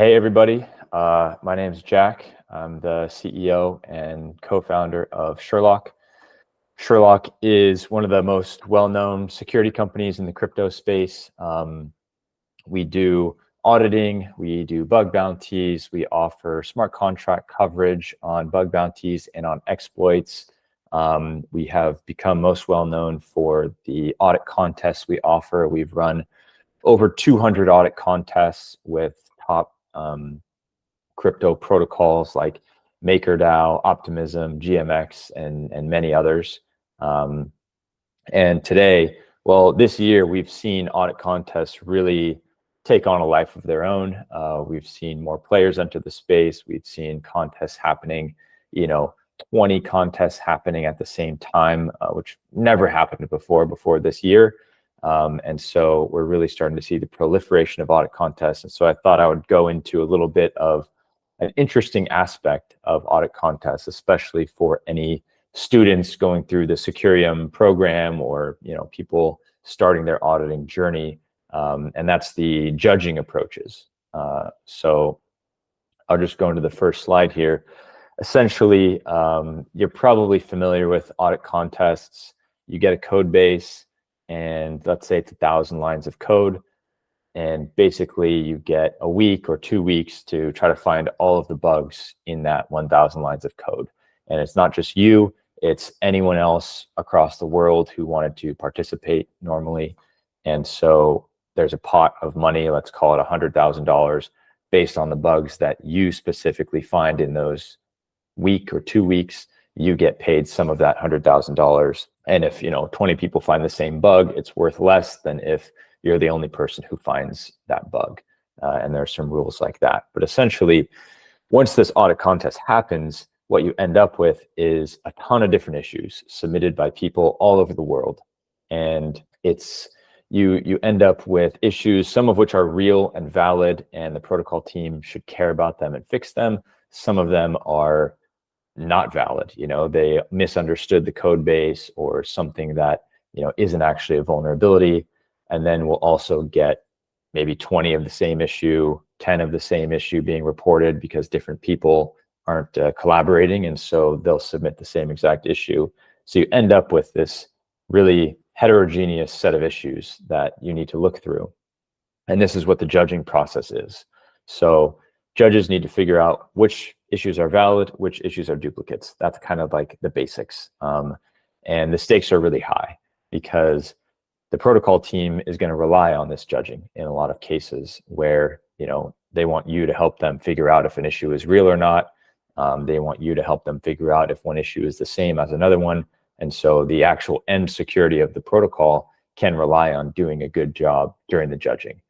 Hey, everybody. My name is Jack. I'm the CEO and co-founder of Sherlock. Sherlock is one of the most well-known security companies in the crypto space. We do auditing, we do bug bounties, we offer smart contract coverage on bug bounties and on exploits. We have become most well-known for the audit contests we offer. We've run over 200 audit contests with top crypto protocols like MakerDAO, Optimism, GMX, and many others. And today, well, this year, we've seen audit contests really take on a life of their own. We've seen more players enter the space. We've seen contests happening, 20 contests happening at the same time, which never happened before this year. And so we're really starting to see the proliferation of audit contests. And so I thought I would go into a little bit of an interesting aspect of audit contests, especially for any students going through the Securium program or people starting their auditing journey, and that's the judging approaches. So I'll just go into the first slide here. Essentially, you're probably familiar with audit contests. You get a code base, and let's say it's 1,000 lines of code. And basically you get a week or 2 weeks to try to find all of the bugs in that 1,000 lines of code. And it's not just you, it's anyone else across the world who wanted to participate normally. And so there's a pot of money, let's call it $100,000, based on the bugs that you specifically find in those week or 2 weeks. You get paid some of that $100,000. And if 20 people find the same bug, it's worth less than if you're the only person who finds that bug. And there are some rules like that. But essentially, once this audit contest happens, what you end up with is a ton of different issues submitted by people all over the world. And it's you end up with issues, some of which are real and valid, and the protocol team should care about them and fix them. Some of them are not valid. They misunderstood the code base or something that isn't actually a vulnerability. And then we'll also get maybe 20 of the same issue, 10 of the same issue being reported because different people aren't collaborating. And so they'll submit the same exact issue. So you end up with this really heterogeneous set of issues that you need to look through. And this is what the judging process is. So judges need to figure out which issues are valid, which issues are duplicates. That's kind of like the basics. And the stakes are really high because the protocol team is going to rely on this judging in a lot of cases where, they want you to help them figure out if an issue is real or not. They want you to help them figure out if one issue is the same as another one. And so the actual end security of the protocol can rely on doing a good job during the judging.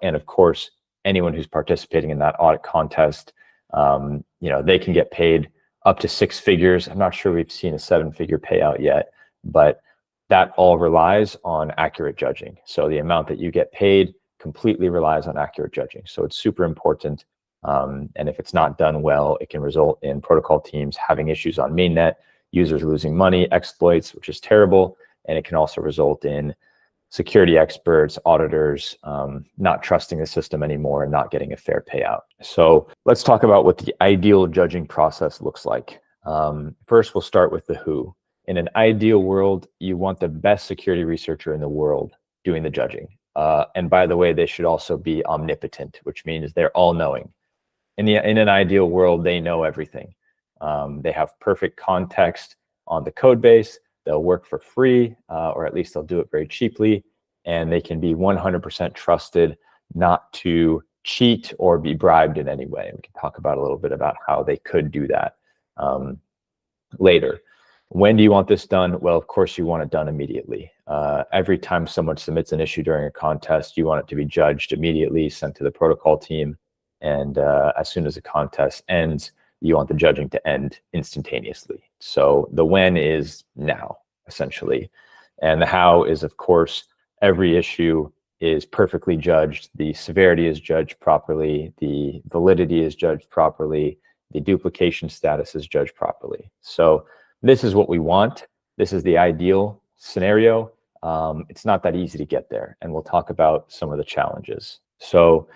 And of course, anyone who's participating in that audit contest, they can get paid up to 6 figures. I'm not sure we've seen a 7-figure payout yet, but that all relies on accurate judging. So the amount that you get paid completely relies on accurate judging. So it's super important. And if it's not done well, it can result in protocol teams having issues on mainnet, users losing money, exploits, which is terrible. And it can also result in security experts, auditors, not trusting the system anymore and not getting a fair payout. So let's talk about what the ideal judging process looks like. First, we'll start with the who. In an ideal world, you want the best security researcher in the world doing the judging. And by the way, they should also be omnipotent, which means they're all-knowing. In an ideal world, they know everything. They have perfect context on the code base. They'll work for free, or at least they'll do it very cheaply. And they can be 100% trusted not to cheat or be bribed in any way. We can talk about a little bit about how they could do that later. When do you want this done? Well, of course, you want it done immediately. Every time someone submits an issue during a contest, you want it to be judged immediately, sent to the protocol team. And as soon as the contest ends, you want the judging to end instantaneously. So the when is now, essentially. And the how is, of course, every issue is perfectly judged. The severity is judged properly. The validity is judged properly. The duplication status is judged properly. So this is what we want. This is the ideal scenario. It's not that easy to get there, and we'll talk about some of the challenges. So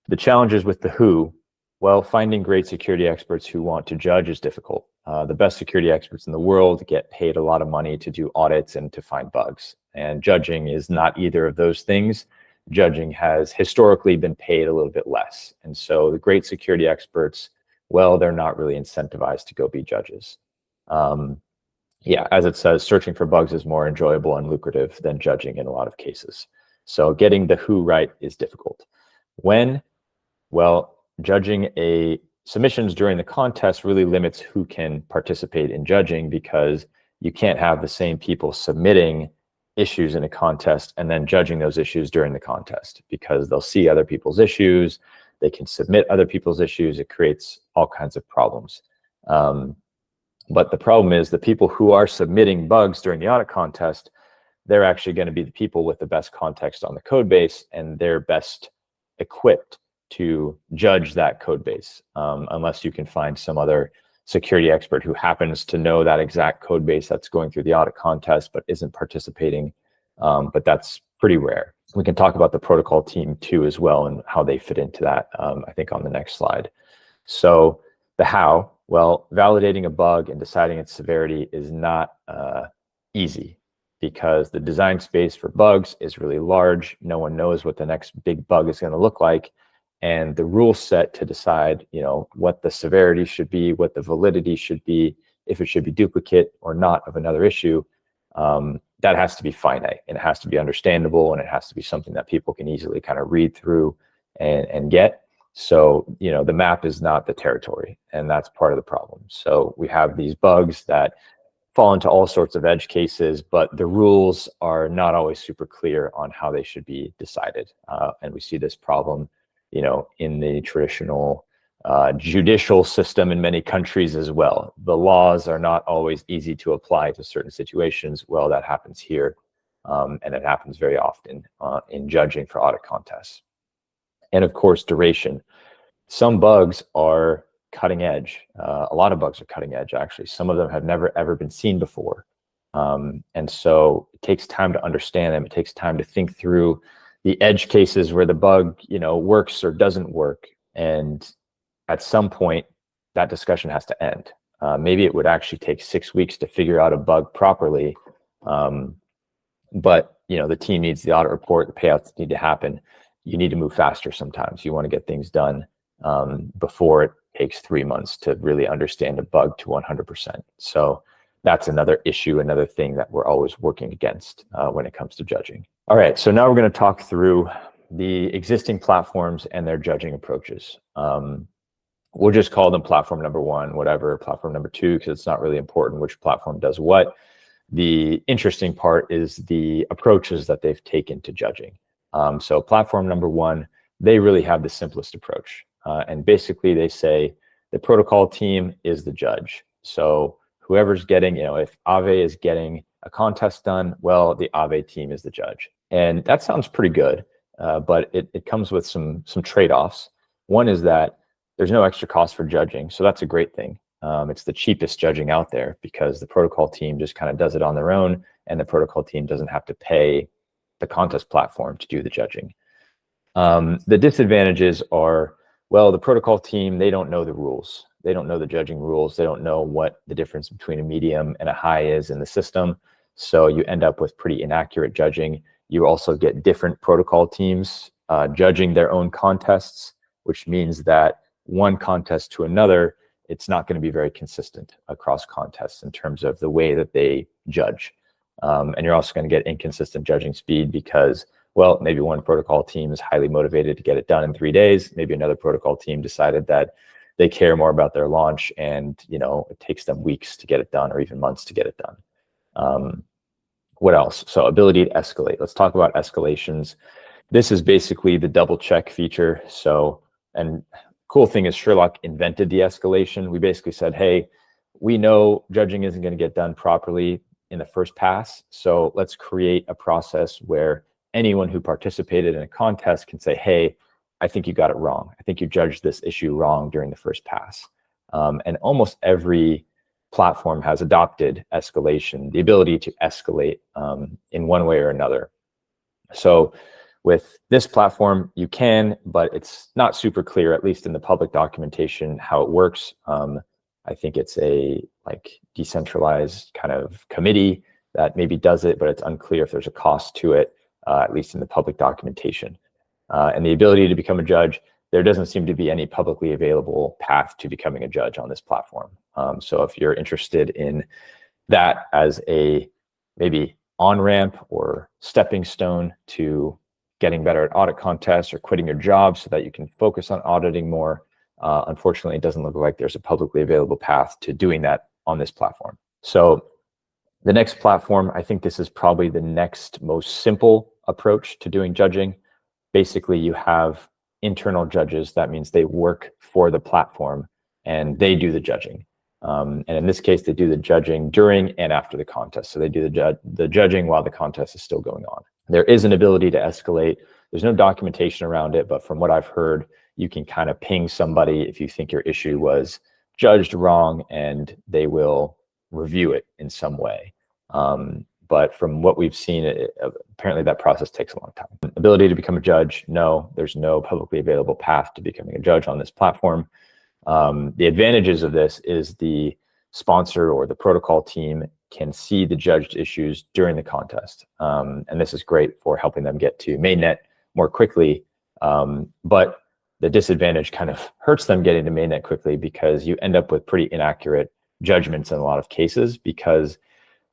The challenges with the who, well, finding great security experts who want to judge is difficult. The best security experts in the world get paid a lot of money to do audits and to find bugs. And judging is not either of those things. Judging has historically been paid a little bit less. And so the great security experts, well, they're not really incentivized to go be judges. Yeah, as it says, searching for bugs is more enjoyable and lucrative than judging in a lot of cases. So getting the who right is difficult. When? Well, judging submissions during the contest really limits who can participate in judging, because you can't have the same people submitting issues in a contest and then judging those issues during the contest, because they'll see other people's issues, they can submit other people's issues, it creates all kinds of problems. But the problem is the people who are submitting bugs during the audit contest, they're actually going to be the people with the best context on the code base, and they're best equipped to judge that code base, unless you can find some other security expert who happens to know that exact code base that's going through the audit contest but isn't participating. But that's pretty rare. We can talk about the protocol team too as well and how they fit into that, I think, on the next slide. So the how, well, validating a bug and deciding its severity is not easy, because the design space for bugs is really large. No one knows what the next big bug is going to look like. And the rule set to decide, what the severity should be, what the validity should be, if it should be duplicate or not of another issue, that has to be finite, and it has to be understandable, and it has to be something that people can easily kind of read through and get. So, the map is not the territory, and that's part of the problem. So we have these bugs that fall into all sorts of edge cases, but the rules are not always super clear on how they should be decided. And we see this problem, in the traditional judicial system in many countries as well. The laws are not always easy to apply to certain situations. Well, that happens here, and it happens very often in judging for audit contests. And of course, duration. Some bugs are cutting edge. A lot of bugs are cutting edge, actually. Some of them have never, ever been seen before. And so it takes time to understand them. It takes time to think through the edge cases where the bug, works or doesn't work. And at some point, that discussion has to end. Maybe it would actually take 6 weeks to figure out a bug properly. But, the team needs the audit report, the payouts need to happen. You need to move faster sometimes. You want to get things done before it takes 3 months to really understand a bug to 100%. So that's another issue, another thing that we're always working against when it comes to judging. All right, so now we're going to talk through the existing platforms and their judging approaches. We'll just call them platform number one, whatever, platform number two, because it's not really important which platform does what. The interesting part is the approaches that they've taken to judging. So platform number one, they really have the simplest approach. And basically they say the protocol team is the judge. So whoever's getting, if Aave is getting a contest done, well, the Aave team is the judge. And that sounds pretty good, but it comes with some trade-offs. One is that there's no extra cost for judging. So that's a great thing. It's the cheapest judging out there, because the protocol team just kind of does it on their own, and the protocol team doesn't have to pay the contest platform to do the judging. The disadvantages are, well, the protocol team, they don't know the rules. They don't know the judging rules. They don't know what the difference between a medium and a high is in the system. So you end up with pretty inaccurate judging. You also get different protocol teams judging their own contests, which means that one contest to another, it's not going to be very consistent across contests in terms of the way that they judge. And you're also going to get inconsistent judging speed because, well, maybe one protocol team is highly motivated to get it done in 3 days. Maybe another protocol team decided that they care more about their launch, and it takes them weeks to get it done, or even months to get it done. What else? So ability to escalate. Let's talk about escalations. This is basically the double check feature. So, and cool thing is Sherlock invented the escalation. We basically said, hey, we know judging isn't going to get done properly in the first pass. So let's create a process where anyone who participated in a contest can say, hey, I think you got it wrong. I think you judged this issue wrong during the first pass. And almost every platform has adopted escalation, the ability to escalate in one way or another. So With this platform, you can, but it's not super clear, at least in the public documentation, how it works. I think it's a decentralized kind of committee that maybe does it, but it's unclear if there's a cost to it, at least in the public documentation. And the ability to become a judge, there doesn't seem to be any publicly available path to becoming a judge on this platform. So if you're interested in that as a maybe on-ramp or stepping stone to getting better at audit contests or quitting your job so that you can focus on auditing more, unfortunately, it doesn't look like there's a publicly available path to doing that on this platform. So the next platform, I think this is probably the next most simple approach to doing judging. Basically, you have internal judges. That means they work for the platform and they do the judging. And in this case, they do the judging during and after the contest. So they do the judging while the contest is still going on. There is an ability to escalate. There's no documentation around it, but from what I've heard, you can kind of ping somebody if you think your issue was judged wrong, and they will review it in some way. But from what we've seen, apparently that process takes a long time. Ability to become a judge, no, there's no publicly available path to becoming a judge on this platform. The advantages of this is the sponsor or the protocol team can see the judged issues during the contest. And this is great for helping them get to mainnet more quickly. But the disadvantage kind of hurts them getting to mainnet quickly because you end up with pretty inaccurate judgments in a lot of cases, because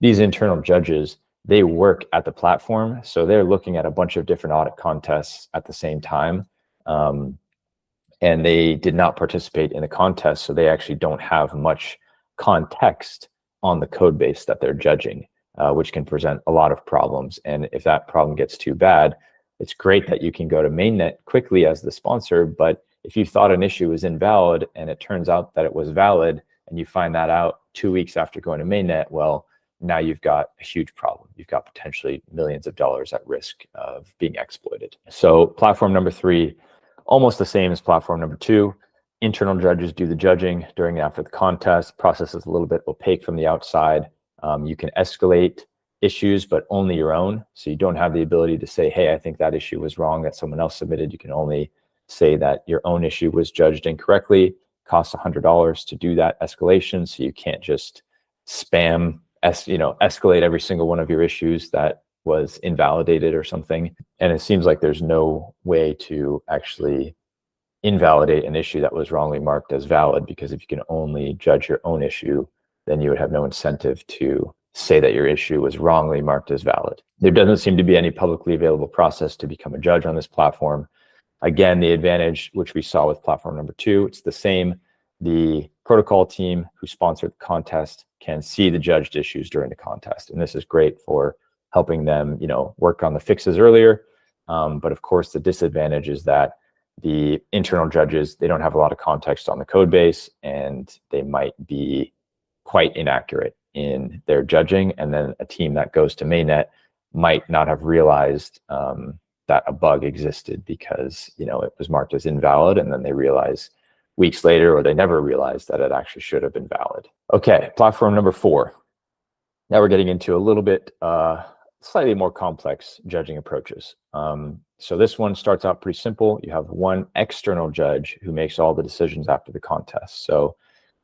these internal judges, they work at the platform. So they're looking at a bunch of different audit contests at the same time. And they did not participate in the contest, so they actually don't have much context on the code base that they're judging, which can present a lot of problems. And if that problem gets too bad, it's great that you can go to mainnet quickly as the sponsor, but if you thought an issue was invalid and it turns out that it was valid, and you find that out 2 weeks after going to mainnet, well, now you've got a huge problem. You've got potentially millions of dollars at risk of being exploited. So platform number 3, almost the same as platform number 2. Internal judges do the judging during and after the contest. Process is a little bit opaque from the outside. You can escalate issues, but only your own. So you don't have the ability to say, hey, I think that issue was wrong that someone else submitted. You can only say that your own issue was judged incorrectly. Costs $100 to do that escalation. So you can't just spam, escalate every single one of your issues that was invalidated or something. And it seems like there's no way to actually invalidate an issue that was wrongly marked as valid, because if you can only judge your own issue, then you would have no incentive to say that your issue was wrongly marked as valid. There doesn't seem to be any publicly available process to become a judge on this platform. Again, the advantage, which we saw with platform number 2, it's the same. The protocol team who sponsored the contest can see the judged issues during the contest. And this is great for helping them, work on the fixes earlier. But of course, the disadvantage is that the internal judges, they don't have a lot of context on the code base, and they might be quite inaccurate in their judging. And then a team that goes to mainnet might not have realized that a bug existed because, it was marked as invalid, and then they realize weeks later, or they never realized that it actually should have been valid. Okay, platform number 4. Now we're getting into a little bit slightly more complex judging approaches. So this one starts out pretty simple. You have one external judge who makes all the decisions after the contest. So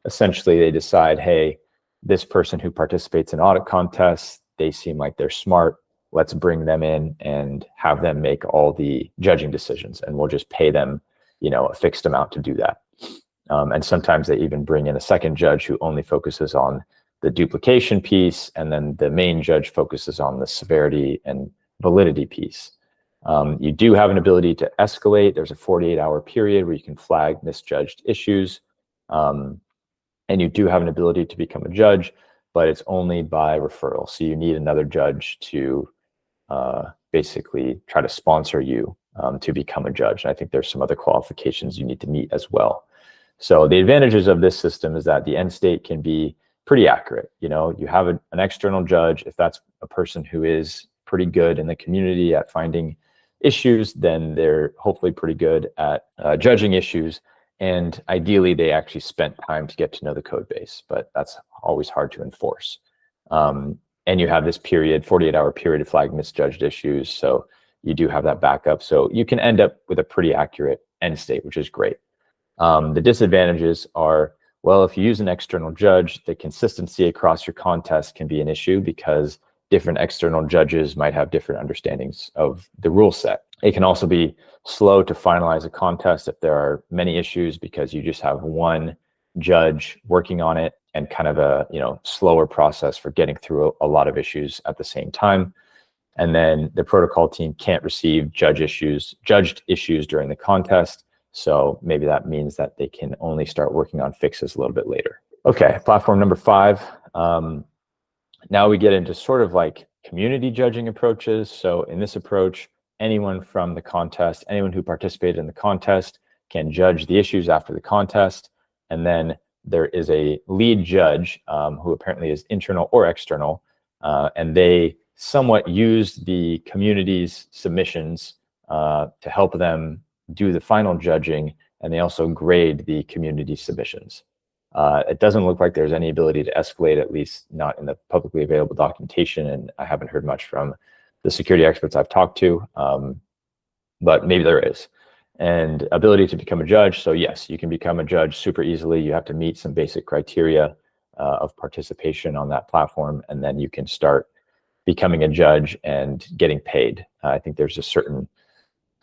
essentially they decide, hey, this person who participates in audit contests, they seem like they're smart. Let's bring them in and have them make all the judging decisions, and we'll just pay them, a fixed amount to do that. And sometimes they even bring in a second judge who only focuses on the duplication piece, and then the main judge focuses on the severity and validity piece. You do have an ability to escalate. There's a 48-hour period where you can flag misjudged issues. And you do have an ability to become a judge, but it's only by referral. So you need another judge to basically try to sponsor you to become a judge. And I think there's some other qualifications you need to meet as well. So the advantages of this system is that the end state can be pretty accurate. You have an external judge. If that's a person who is pretty good in the community at finding issues, then they're hopefully pretty good at judging issues. And ideally, they actually spent time to get to know the code base, but that's always hard to enforce. And you have this period, 48-hour period to flag misjudged issues. So you do have that backup. So you can end up with a pretty accurate end state, which is great. The disadvantages are, well, if you use an external judge, the consistency across your contest can be an issue because different external judges might have different understandings of the rule set. It can also be slow to finalize a contest if there are many issues because you just have one judge working on it, and kind of a slower process for getting through a lot of issues at the same time. And then the protocol team can't receive judged issues during the contest. So maybe that means that they can only start working on fixes a little bit later. Okay, platform number 5. Now we get into sort of like community judging approaches. So in this approach, anyone from the contest, anyone who participated in the contest can judge the issues after the contest. And then there is a lead judge who apparently is internal or external, and they somewhat use the community's submissions to help them do the final judging, and they also grade the community submissions. It doesn't look like there's any ability to escalate, at least not in the publicly available documentation, and I haven't heard much from the security experts I've talked to, but maybe there is. And ability to become a judge. So yes, you can become a judge super easily. You have to meet some basic criteria of participation on that platform, and then you can start becoming a judge and getting paid. I think there's a certain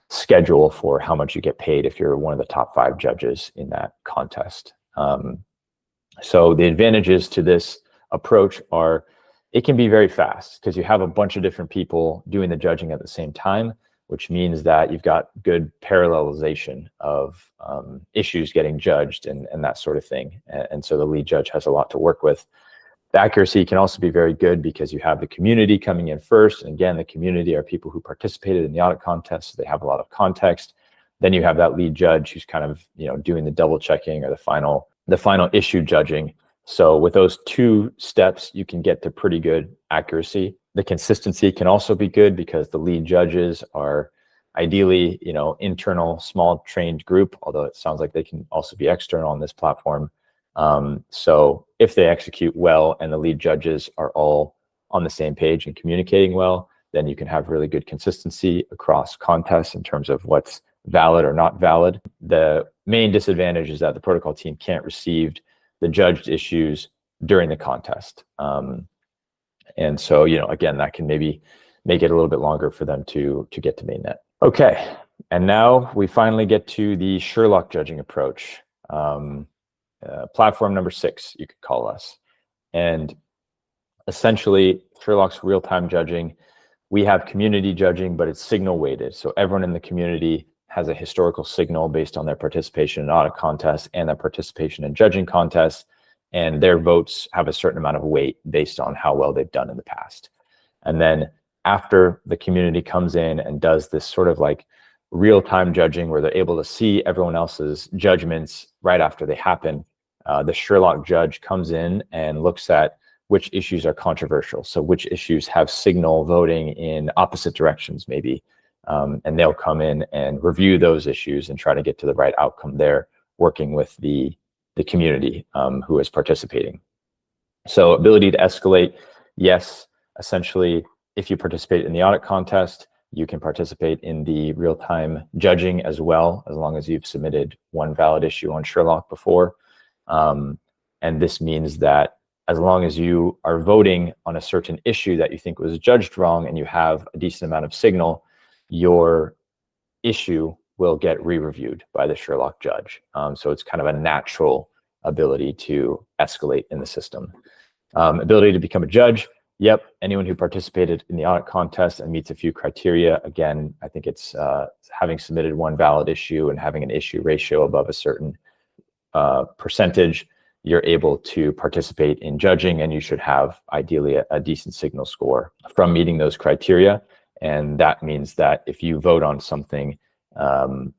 schedule for how much you get paid if you're one of the top 5 judges in that contest. So the advantages to this approach are it can be very fast because you have a bunch of different people doing the judging at the same time, which means that you've got good parallelization of issues getting judged and that sort of thing. And so the lead judge has a lot to work with. The accuracy can also be very good because you have the community coming in first. And again, the community are people who participated in the audit contest, so they have a lot of context. Then you have that lead judge who's kind of doing the double checking or the final issue judging. So with those 2 steps, you can get to pretty good accuracy. The consistency can also be good because the lead judges are ideally, internal, small trained group, although it sounds like they can also be external on this platform. So if they execute well and the lead judges are all on the same page and communicating well, then you can have really good consistency across contests in terms of what's valid or not valid. The main disadvantage is that the protocol team can't receive the judged issues during the contest. And so, again, that can maybe make it a little bit longer for them to get to mainnet. Okay, and now we finally get to the Sherlock judging approach. Platform number 6, you could call us. And essentially, Sherlock's real-time judging. We have community judging, but it's signal weighted. So everyone in the community has a historical signal based on their participation in audit contests and their participation in judging contests, and their votes have a certain amount of weight based on how well they've done in the past. And then after the community comes in and does this sort of like real-time judging where they're able to see everyone else's judgments right after they happen, the Sherlock judge comes in and looks at which issues are controversial. So which issues have signal voting in opposite directions maybe. And they'll come in and review those issues and try to get to the right outcome there, working with the community who is participating. So ability to escalate, yes, essentially, if you participate in the audit contest, you can participate in the real-time judging as well, as long as you've submitted one valid issue on Sherlock before. And this means that as long as you are voting on a certain issue that you think was judged wrong and you have a decent amount of signal, your issue will get re-reviewed by the Sherlock judge. So it's kind of a natural ability to escalate in the system. Ability to become a judge. Yep, anyone who participated in the audit contest and meets a few criteria. Again, I think it's having submitted one valid issue and having an issue ratio above a certain percentage, you're able to participate in judging, and you should have ideally a decent signal score from meeting those criteria. And that means that if you vote on something,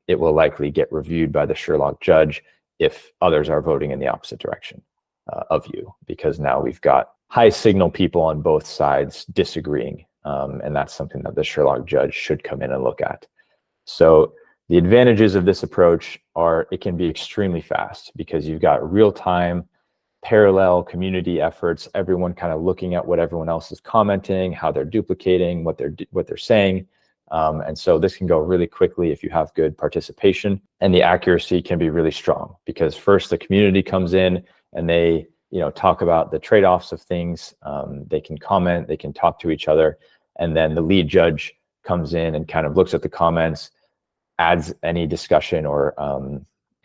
it will likely get reviewed by the Sherlock judge if others are voting in the opposite direction of you, because now we've got high signal people on both sides disagreeing. And that's something that the Sherlock judge should come in and look at. So the advantages of this approach are it can be extremely fast because you've got real-time parallel community efforts, everyone kind of looking at what everyone else is commenting, how they're duplicating, what they're saying. And so this can go really quickly if you have good participation, and the accuracy can be really strong because first the community comes in and they talk about the trade-offs of things. They can comment, they can talk to each other, and then the lead judge comes in and kind of looks at the comments, adds any discussion or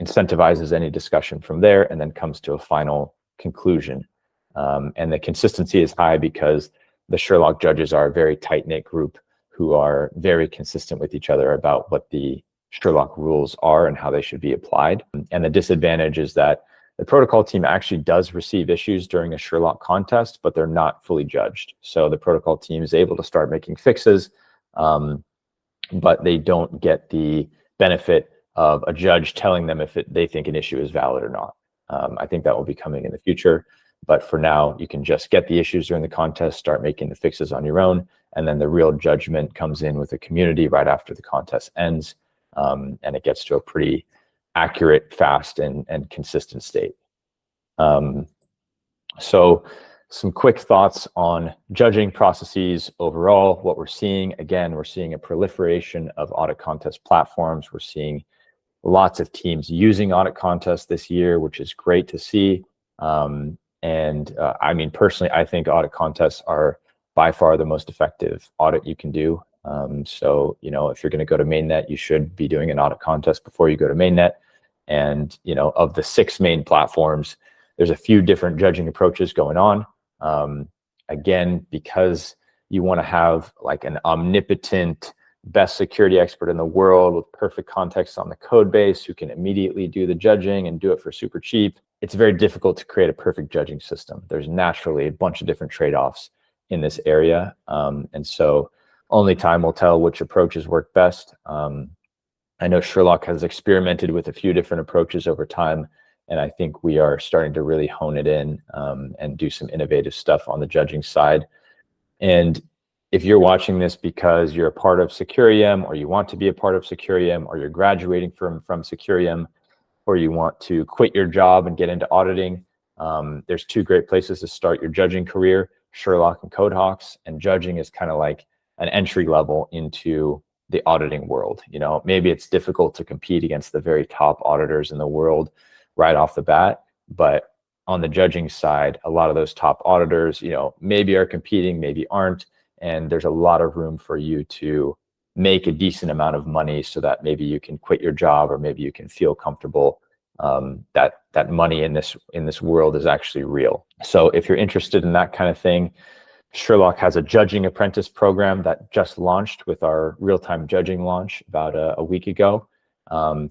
incentivizes any discussion from there, and then comes to a final conclusion. And the consistency is high because the Sherlock judges are a very tight-knit group who are very consistent with each other about what the Sherlock rules are and how they should be applied. And the disadvantage is that the protocol team actually does receive issues during a Sherlock contest, but they're not fully judged. So the protocol team is able to start making fixes, but they don't get the benefit of a judge telling them if they think an issue is valid or not. I think that will be coming in the future. But for now, you can just get the issues during the contest, start making the fixes on your own, and then the real judgment comes in with the community right after the contest ends, and it gets to a pretty accurate, fast, and consistent state. So some quick thoughts on judging processes overall. What we're seeing, again, we're seeing a proliferation of audit contest platforms. We're seeing lots of teams using audit contests this year, which is great to see. I mean, personally, I think audit contests are by far the most effective audit you can do. So, if you're going to go to mainnet, you should be doing an audit contest before you go to mainnet. And, of the 6 main platforms, there's a few different judging approaches going on. Again, because you want to have like an omnipotent best security expert in the world with perfect context on the code base who can immediately do the judging and do it for super cheap, it's very difficult to create a perfect judging system. There's naturally a bunch of different trade-offs in this area. And so only time will tell which approaches work best. I know Sherlock has experimented with a few different approaches over time, and I think we are starting to really hone it in and do some innovative stuff on the judging side. And if you're watching this because you're a part of Securium, or you want to be a part of Securium, or you're graduating from Securium, or you want to quit your job and get into auditing, there's 2 great places to start your judging career, Sherlock and CodeHawks. And judging is kind of like an entry level into the auditing world. Maybe it's difficult to compete against the very top auditors in the world right off the bat, but on the judging side, a lot of those top auditors, maybe are competing, maybe aren't. And there's a lot of room for you to make a decent amount of money so that maybe you can quit your job, or maybe you can feel comfortable that money in this world is actually real. So if you're interested in that kind of thing, Sherlock has a judging apprentice program that just launched with our real-time judging launch about a week ago.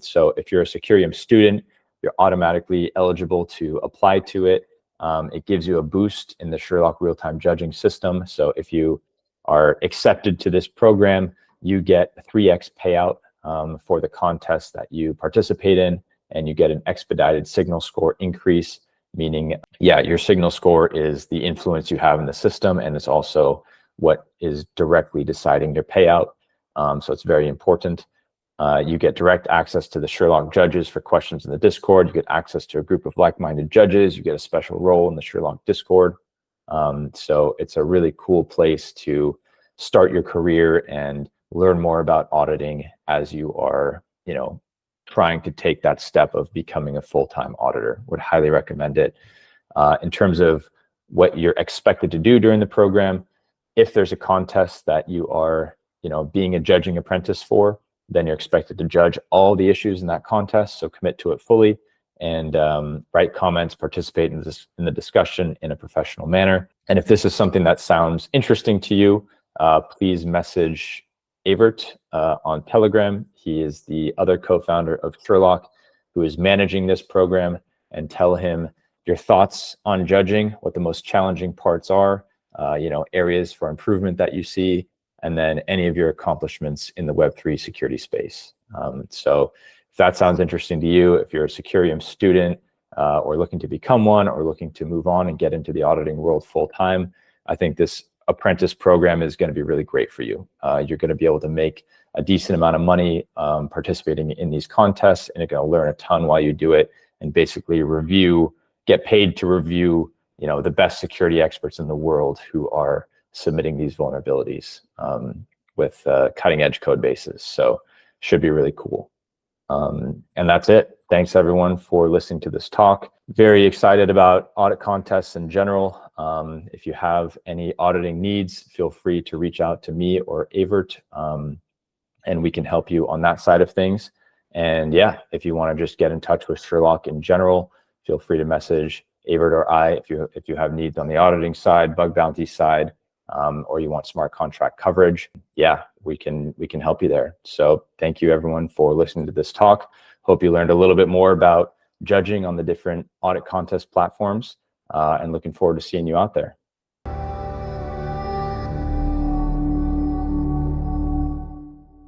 So if you're a Securium student, you're automatically eligible to apply to it. It gives you a boost in the Sherlock real-time judging system. So if you are accepted to this program, you get a 3x payout for the contest that you participate in, and you get an expedited signal score increase, meaning, your signal score is the influence you have in the system, and it's also what is directly deciding your payout. So it's very important. You get direct access to the Sherlock judges for questions in the Discord. You get access to a group of like-minded judges. You get a special role in the Sherlock Discord. So it's a really cool place to start your career and learn more about auditing as you are, trying to take that step of becoming a full-time auditor. Would highly recommend it. In terms of what you're expected to do during the program, if there's a contest that you are, being a judging apprentice for, then you're expected to judge all the issues in that contest. So commit to it fully and write comments, participate in the discussion in a professional manner. And if this is something that sounds interesting to you, please message Avert on Telegram. He is the other co-founder of Sherlock who is managing this program, and tell him your thoughts on judging, what the most challenging parts are, areas for improvement that you see, and then any of your accomplishments in the Web3 security space. So if that sounds interesting to you, if you're a Securium student or looking to become one, or looking to move on and get into the auditing world full time, I think this apprentice program is going to be really great for you. You're going to be able to make a decent amount of money participating in these contests, and you're going to learn a ton while you do it, and basically get paid to review, the best security experts in the world who are submitting these vulnerabilities. with cutting edge code bases. So should be really cool. And that's it. Thanks everyone for listening to this talk. Very excited about audit contests in general. If you have any auditing needs, feel free to reach out to me or Avert, and we can help you on that side of things. And yeah, if you want to just get in touch with Sherlock in general, feel free to message Avert or I if you have needs on the auditing side, bug bounty side, or you want smart contract coverage. Yeah, we can help you there. So thank you everyone for listening to this talk. Hope you learned a little bit more about judging on the different audit contest platforms, and looking forward to seeing you out there.